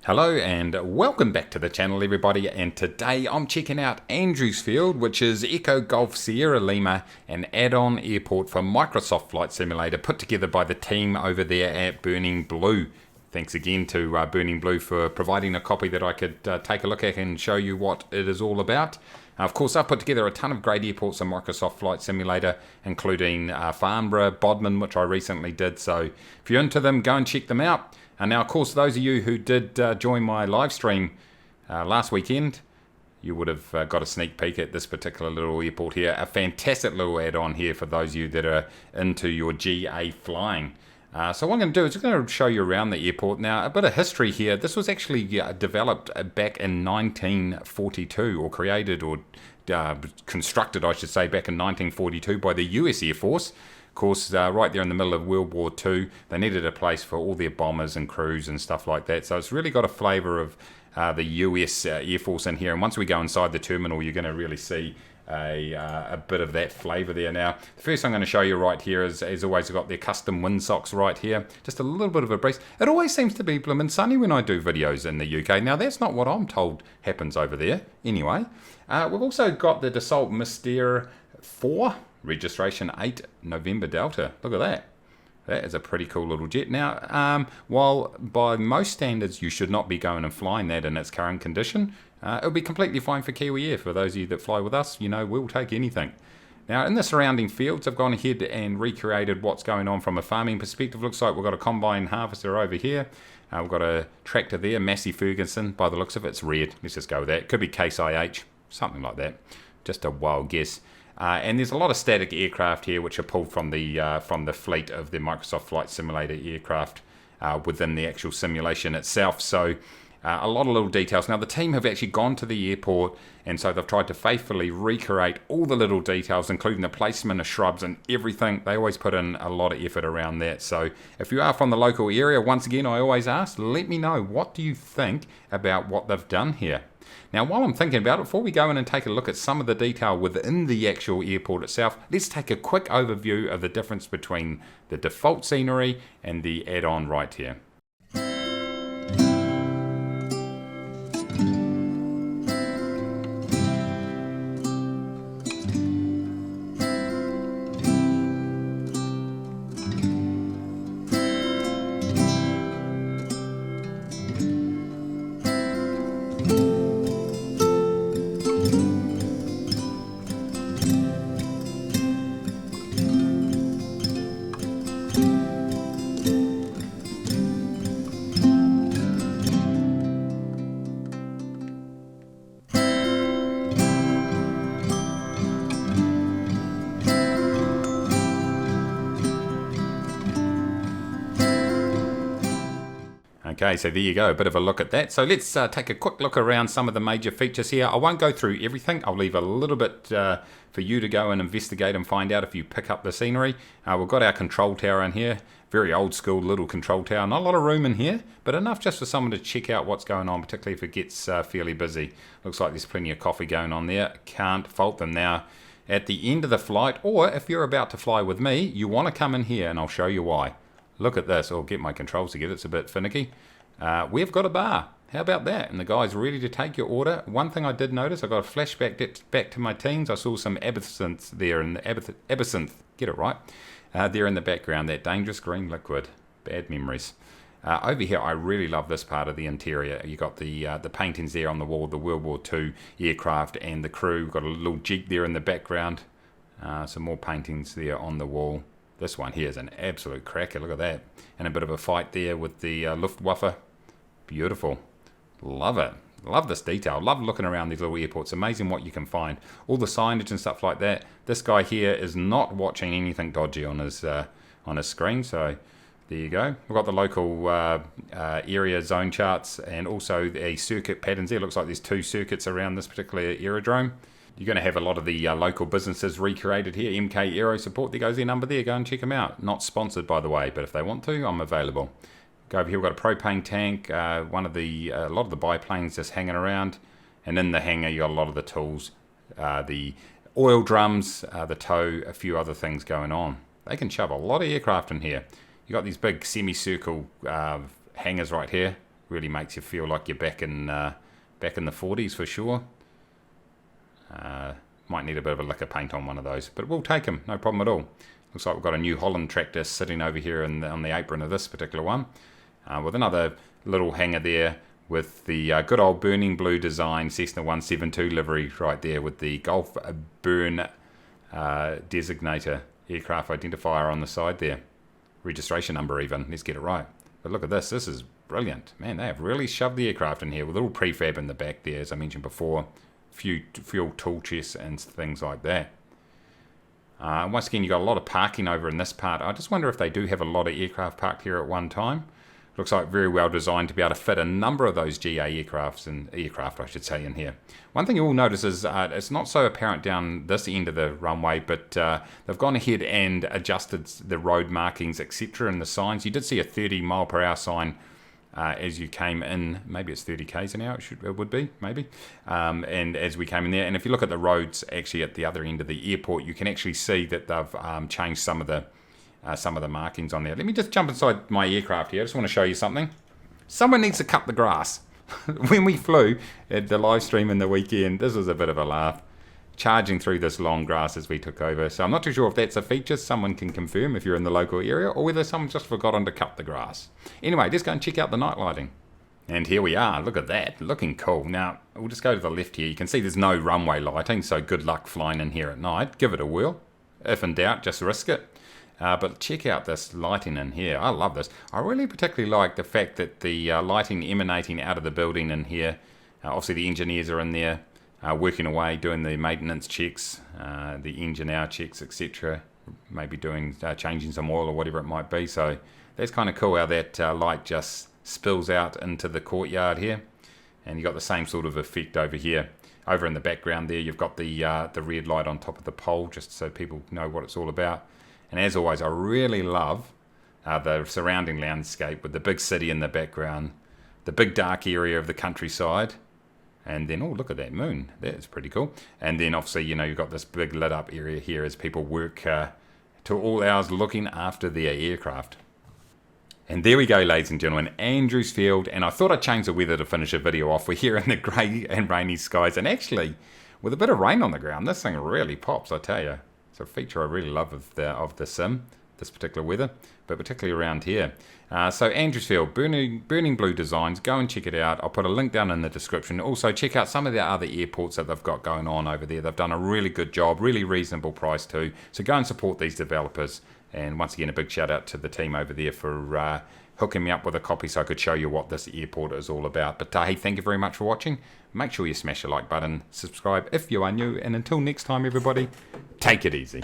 Hello and welcome back to the channel everybody, and today I'm checking out Andrewsfield, which is Echo Golf Sierra Lima and Addon Airport for Microsoft Flight Simulator, put together by the team over there at Burning Blue. Thanks again to Burning Blue for providing a copy that I could take a look at and show you what it is all about. Of course, I've put together a ton of great airports in Microsoft Flight Simulator, including Farnborough, Bodmin, which I recently did, so if you're into them, go and check them out. And now, of course, those of you who did join my live stream last weekend, you would have got a sneak peek at this particular little airport here. A fantastic little add-on here for those of you that are into your GA flying. So what I'm going to do is just going to show you around the airport. Now, a bit of history here. This was actually developed back in 1942, or created or constructed, I should say, back in 1942 by the US Air Force. Of course, right there in the middle of World War II, they needed a place for all their bombers and crews and stuff like that. So it's really got a flavour of the US Air Force in here. And once we go inside the terminal, you're going to really see a bit of that flavour there. Now, the first thing I'm going to show you right here is, as always, I've got their custom windsocks right here. Just a little bit of a breeze. It always seems to be blooming sunny when I do videos in the UK. Now, that's not what I'm told happens over there. Anyway, we've also got the Dassault Mystère 4. Registration 8 November Delta. Look at that. That is a pretty cool little jet. Now, while by most standards you should not be going and flying that in its current condition, it'll be completely fine for Kiwi Air. For those of you that fly with us, you know, we'll take anything. Now, in the surrounding fields, I've gone ahead and recreated what's going on from a farming perspective. Looks like we've got a combine harvester over here. We've got a tractor there, Massey Ferguson. By the looks of it, it's red. Let's just go with that. It could be Case IH, something like that. Just a wild guess. And there's a lot of static aircraft here which are pulled from the fleet of the Microsoft Flight Simulator aircraft within the actual simulation itself. So a lot of little details. Now the team have actually gone to the airport, and so they've tried to faithfully recreate all the little details, including the placement of shrubs and everything. They always put in a lot of effort around that. So if you are from the local area, once again, I always ask, let me know, what do you think about what they've done here? Now, while I'm thinking about it, before we go in and take a look at some of the detail within the actual airport itself, let's take a quick overview of the difference between the default scenery and the add-on right here. Okay, so there you go, a bit of a look at that. So let's take a quick look around some of the major features here. I won't go through everything. I'll leave a little bit for you to go and investigate and find out if you pick up the scenery. We've got our control tower in here. Very old school little control tower. Not a lot of room in here, but enough just for someone to check out what's going on, particularly if it gets fairly busy. Looks like there's plenty of coffee going on there. Can't fault them. Now, at the end of the flight, or if you're about to fly with me, you want to come in here and I'll show you why. Look at this. I'll get my controls together. It's a bit finicky. We've got a bar. How about that? And the guy's ready to take your order. One thing I did notice, I got a flashback back to my teens. I saw some absinthe there, in the absinthe, get it right, there in the background, that dangerous green liquid. Bad memories. Over here, I really love this part of the interior. You got the paintings there on the wall, the World War II aircraft and the crew. We've got a little jeep there in the background. Some more paintings there on the wall. This one here is an absolute cracker. Look at that. And a bit of a fight there with the Luftwaffe. Beautiful. Love it. Love this detail. Love looking around these little airports. Amazing what you can find. All the signage and stuff like that. This guy here is not watching anything dodgy on his screen. So there you go. We've got the local area zone charts and also a circuit patterns there. Looks like there's 2 circuits around this particular aerodrome. You're going to have a lot of the local businesses recreated here. MK Aero Support, there goes their number there. Go and check them out. Not sponsored, by the way, but if they want to, I'm available. Go over here, we've got a propane tank, a lot of the biplanes just hanging around. And in the hangar, you got a lot of the tools, the oil drums, the tow, a few other things going on. They can shove a lot of aircraft in here. You got these big semicircle hangars right here. Really makes you feel like you're back in the 40s for sure. Might need a bit of a lick of paint on one of those, but we'll take them, no problem at all. Looks like we've got a New Holland tractor sitting over here on the apron of this particular one, with another little hanger there with the good old burning blue design Cessna 172 livery right there with the Gulf Burn designator aircraft identifier on the side there. Registration number even, let's get it right. But look at this, this is brilliant. Man, they have really shoved the aircraft in here with a little prefab in the back there, as I mentioned before. Few fuel tool chests and things like that. Once again, you've got a lot of parking over in this part. I just wonder if they do have a lot of aircraft parked here at one time. Looks like very well designed to be able to fit a number of those GA aircraft I should say, in here. One thing you will notice is it's not so apparent down this end of the runway, but they've gone ahead and adjusted the road markings, etc., and the signs. You did see a 30 mile per hour sign as you came in. Maybe it's 30 k's an hour, it would be, maybe. And as we came in there, and if you look at the roads actually at the other end of the airport, you can actually see that they've changed some of the markings on there. Let me just jump inside my aircraft here. I just want to show you something. Someone needs to cut the grass. When we flew at the live stream in the weekend, this was a bit of a laugh. Charging through this long grass as we took over. So I'm not too sure if that's a feature. Someone can confirm if you're in the local area, or whether someone just forgotten to cut the grass. Anyway, let's go and check out the night lighting. And here we are. Look at that. Looking cool. Now, we'll just go to the left here. You can see there's no runway lighting, so good luck flying in here at night. Give it a whirl. If in doubt, just risk it. But check out this lighting in here. I love this. I really particularly like the fact that the lighting emanating out of the building in here. Obviously, the engineers are in there. Working away, doing the maintenance checks, the engine hour checks, etc. Maybe doing changing some oil or whatever it might be. So that's kind of cool how that light just spills out into the courtyard here, and you got the same sort of effect over here. Over in the background there, you've got the red light on top of the pole, just so people know what it's all about. And as always, I really love the surrounding landscape with the big city in the background, the big dark area of the countryside. And then, oh, look at that moon. That's pretty cool. And then, obviously, you know, you've got this big lit up area here as people work to all hours looking after their aircraft. And there we go, ladies and gentlemen, Andrewsfield. And I thought I'd change the weather to finish a video off. We're here in the grey and rainy skies. And actually, with a bit of rain on the ground, this thing really pops, I tell you. It's a feature I really love of the sim, this particular weather, but particularly around here. So Andrewsfield, burning blue designs, go and check it out. I'll put a link down in the description. Also check out some of the other airports that they've got going on over there. They've done a really good job, really reasonable price too. So go and support these developers. And once again, a big shout out to the team over there for hooking me up with a copy so I could show you what this airport is all about. But hey, thank you very much for watching. Make sure you smash the like button, subscribe if you are new, and until next time everybody, take it easy.